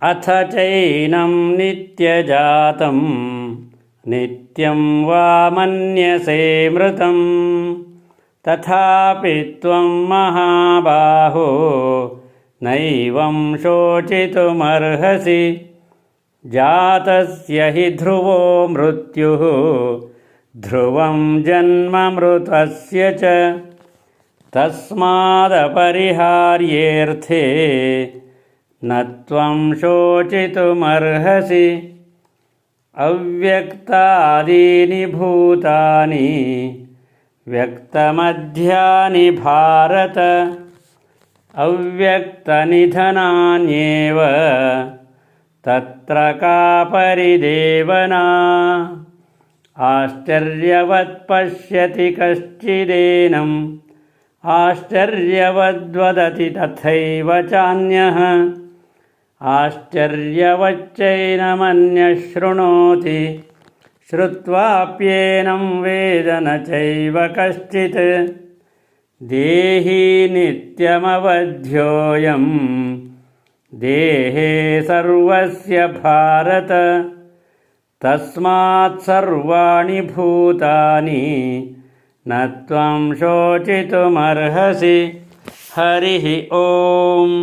अथ चैनं नित्यजातं नित्यं वा मन्यसे मृतं तथापि त्वं महाबाहो नैवं शोचितुमर्हसि। जातस्य हि ध्रुवो मृत्युः ध्रुवं जन्ममृतस्य च तस्मादपरिहार्येऽर्थे न त्वं शोचितुमर्हसि। अव्यक्तादीनि भूतानि व्यक्तमध्यानि भारत अव्यक्तनिधनान्येव तत्र का परिदेवना। आश्चर्यवत् पश्यति कश्चिदेनम् आश्चर्यवद्वदति तथैव चान्यः आश्चर्यवच्चैनमन्यः शृणोति श्रुत्वाप्येनं वेद न चैव कश्चित्। देही नित्यमवध्योऽयं देहे सर्वस्य भारत तस्मात् सर्वाणि भूतानि न त्वं शोचितुमर्हसि। हरिः ओम्।